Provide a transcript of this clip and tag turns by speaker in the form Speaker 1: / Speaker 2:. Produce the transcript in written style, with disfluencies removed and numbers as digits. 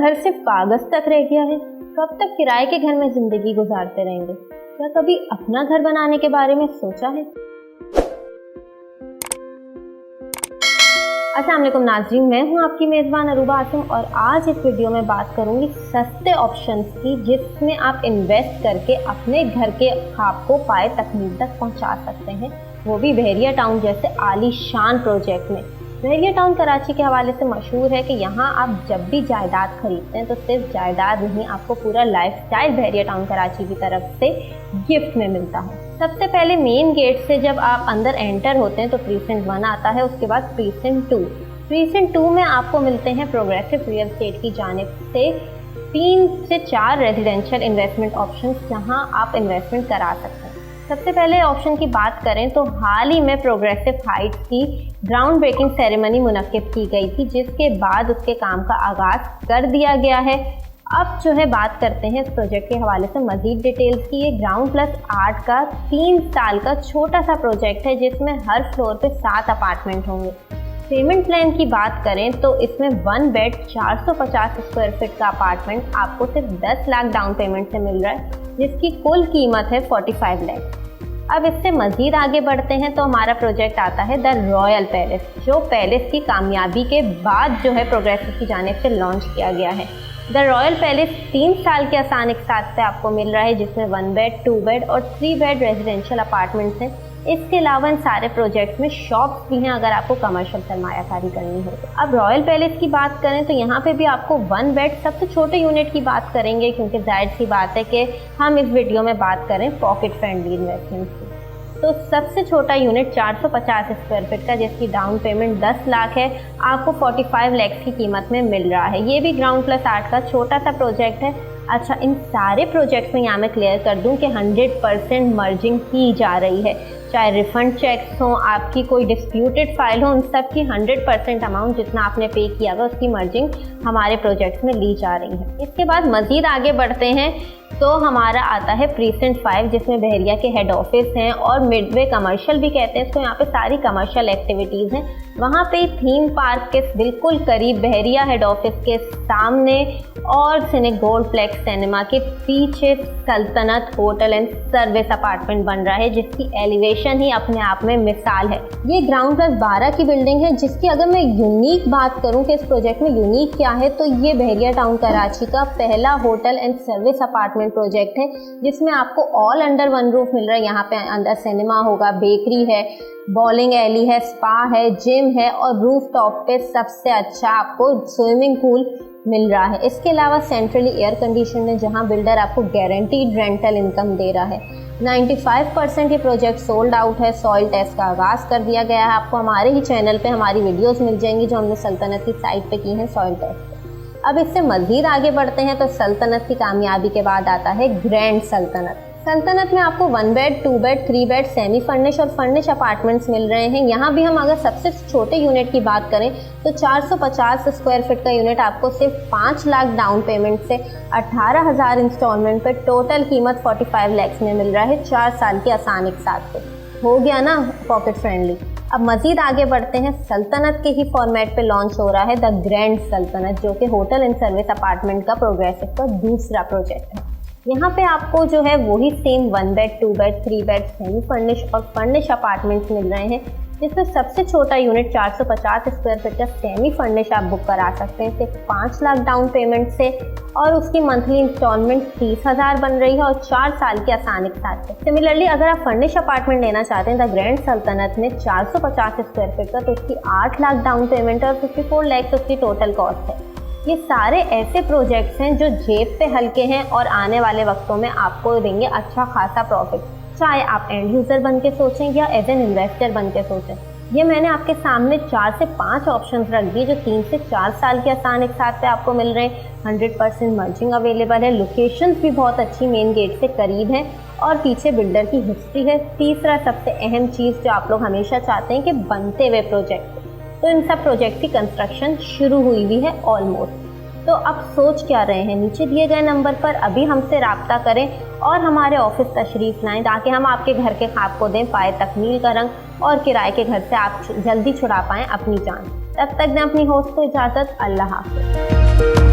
Speaker 1: घर सिर्फ कागज तक रह गया है? कब तक किराए के घर में जिंदगी गुजारते रहेंगे? क्या कभी अपना घर बनाने के बारे में सोचा है? अस्सलाम वालेकुम नाज़रीन, मैं हूं आपकी मेज़बान अरूबा आसिम और आज इस वीडियो में बात करूंगी सस्ते ऑप्शंस की जिसमें आप इन्वेस्ट करके अपने घर के ख्वाब को पाए तकमील तक पहुंचा सकते हैं, वो भी बहरिया टाउन जैसे आलीशान प्रोजेक्ट में। बहरिया टाउन कराची के हवाले से मशहूर है कि यहाँ आप जब भी जायदाद खरीदते हैं तो सिर्फ जायदाद नहीं, आपको पूरा लाइफस्टाइल बहरिया टाउन कराची की तरफ से गिफ्ट में मिलता है। सबसे पहले मेन गेट से जब आप अंदर एंटर होते हैं तो प्रीसेंट 1 आता है, उसके बाद प्रीसेंट 2। प्रीसेंट 2 में आपको मिलते हैं प्रोग्रेसिव रियल एस्टेट की जानिब से 3 से 4 रेजिडेंशियल इन्वेस्टमेंट ऑप्शंस जहां आप इन्वेस्टमेंट करा सकते हैं। सबसे पहले ऑप्शन की बात करें तो हाल ही में प्रोग्रेसिव हाइट्स की ग्राउंड ब्रेकिंग सेरेमनी मुनक्किद की गई थी, जिसके बाद उसके काम का आगाज कर दिया गया है। अब जो है बात करते हैं इस प्रोजेक्ट के हवाले से मजीद डिटेल्स की। ये ग्राउंड प्लस 8 का 3 साल का छोटा सा प्रोजेक्ट है जिसमें हर फ्लोर पे 7 अपार्टमेंट होंगे। पेमेंट प्लान की बात करें तो इसमें 1 बेड 450 स्क्वायर फीट का अपार्टमेंट आपको सिर्फ 10 लाख डाउन पेमेंट से मिल रहा है, जिसकी कुल कीमत है 45 लाख। अब इससे मजीद आगे बढ़ते हैं तो हमारा प्रोजेक्ट आता है द रॉयल पैलेस, जो पैलेस की कामयाबी के बाद जो है प्रोग्रेसिव की जानिब से लॉन्च किया गया है। द रॉयल पैलेस 3 साल के आसान एक साथ पे आपको मिल रहा है, जिसमें 1 बेड 2 बेड और 3 बेड रेजिडेंशियल अपार्टमेंट्स हैं। इसके अलावा इन सारे प्रोजेक्ट में शॉप्स भी हैं अगर आपको कमर्शियल सरमायाकारी करनी हो। अब रॉयल पैलेस की बात करें तो यहाँ पे भी आपको 1 बेड सबसे छोटे यूनिट की बात करेंगे, क्योंकि जाहिर सी बात है कि हम इस वीडियो में बात करें पॉकेट फ्रेंडली इन्वेस्टमेंट की। तो सबसे छोटा यूनिट 450 स्क्वायर फीट का जिसकी डाउन पेमेंट 10 लाख है, आपको 45 लाख की कीमत में मिल रहा है। ये भी ग्राउंड प्लस 8 का छोटा सा प्रोजेक्ट है। अच्छा, इन सारे प्रोजेक्ट्स में यहाँ मैं क्लियर कर दूं कि 100% मर्जिंग की जा रही है, चाहे रिफंड चेक्स हों, आपकी कोई डिस्प्यूटेड फाइल हो, उन सब की 100% अमाउंट जितना आपने पे किया हुआ उसकी मर्जिंग हमारे प्रोजेक्ट्स में ली जा रही है। इसके बाद मज़ीद आगे बढ़ते हैं तो हमारा आता है प्रीसेंट 5, जिसमें बहरिया के हेड ऑफिस हैं और मिडवे कमर्शियल भी कहते हैं इसको। यहाँ पे सारी कमर्शियल एक्टिविटीज़ हैं। वहाँ पे थीम पार्क के बिल्कुल करीब बहरिया हेड ऑफिस के सामने और गोल्ड प्लेक्स सिनेमा के पीछे सल्तनत होटल एंड सर्विस अपार्टमेंट बन रहा है, जिसकी एलिवेशन ही अपने आप में मिसाल है। ये ग्राउंड प्लस 12 की बिल्डिंग है, जिसकी अगर मैं यूनिक बात करूँ कि इस प्रोजेक्ट में यूनिक क्या है तो ये बहरिया टाउन कराची का पहला hotel and service apartment project है जिसमें आपको ऑल अंडर 1 रूफ मिल रहा है। यहाँ पे अंदर सिनेमा होगा, बेकरी है, बॉलिंग एली है, स्पा है, जिम है और रूफ टॉप पे सबसे अच्छा आपको स्विमिंग पूल मिल रहा है। इसके अलावा सेंट्रली एयर कंडीशन है, जहाँ बिल्डर आपको गारंटीड रेंटल इनकम दे रहा है। 95% ये प्रोजेक्ट सोल्ड आउट है। सॉइल टेस्ट का आगाज़ कर दिया गया है। आपको हमारे ही चैनल पे हमारी वीडियोस मिल जाएंगी जो हमने सल्तनत की साइट पे की हैं सॉइल टेस्ट। अब इससे मज़ीद आगे बढ़ते हैं तो सल्तनत की कामयाबी के बाद आता है ग्रैंड सल्तनत। सल्तनत में आपको 1 bed 2 bed 3 bed semi furnish और फर्निश अपार्टमेंट्स मिल रहे हैं। यहाँ भी हम अगर सबसे छोटे यूनिट की बात करें तो 450 स्क्वायर फीट का यूनिट आपको सिर्फ 5 लाख डाउन पेमेंट से 18,000 इंस्टॉलमेंट पे टोटल कीमत 45 लाख में मिल रहा है। 4 साल के आसान एक साथ पे हो गया ना पॉकेट फ्रेंडली। अब मज़ीद आगे बढ़ते हैं, सल्तनत के ही फॉर्मेट पे लॉन्च हो रहा है द ग्रैंड सल्तनत, जो कि होटल एंड सर्विस अपार्टमेंट का प्रोग्रेसिव का दूसरा प्रोजेक्ट है। यहाँ पे आपको जो है वही same 1 bed 2 bed 3 bed semi furnish और फर्निश अपार्टमेंट्स मिल रहे हैं, जिसमें सबसे छोटा यूनिट 450 स्क्वायर फीट का सेमी फर्निश आप बुक करा सकते हैं सिर्फ 5 लाख डाउन पेमेंट से और उसकी मंथली इंस्टॉलमेंट 30,000 बन रही है और 4 साल के आसान एक साथ है। सिमिलरली अगर आप फर्निश अपार्टमेंट लेना चाहते हैं द ग्रैंड सल्तनत में 450 स्क्वायर फीट का, तो उसकी 8 लाख डाउन पेमेंट और 54 लाख उसकी टोटल कॉस्ट है। ये सारे ऐसे प्रोजेक्ट्स हैं जो जेब पे हल्के हैं और आने वाले वक्तों में आपको देंगे अच्छा खासा प्रॉफिट, चाहे आप एंड यूज़र बन के सोचें या एज एन इन्वेस्टर बन के सोचें। ये मैंने आपके सामने 4 से 5 ऑप्शंस रख दिए जो 3 से 4 साल के आसान एक साथ पे आपको मिल रहे हैं। 100% मर्जिंग अवेलेबल है, लोकेशंस भी बहुत अच्छी मेन गेट से करीब हैं और पीछे बिल्डर की हिस्ट्री है। तीसरा सबसे अहम चीज़ जो आप लोग हमेशा चाहते हैं कि बनते हुए प्रोजेक्ट, तो इन सब प्रोजेक्ट की कंस्ट्रक्शन शुरू हुई भी है ऑलमोस्ट। तो अब सोच क्या रहे हैं, नीचे दिए गए नंबर पर अभी हमसे रब्ता करें और हमारे ऑफिस तशरीफ़ लाएं ताकि हम आपके घर के ख्वाब को दें पाए तकमील का रंग और किराए के घर से आप जल्दी छुड़ा पाएँ अपनी जान। तब तक दें अपनी होस्ट को इजाज़त। अल्लाह हाफ़िज़।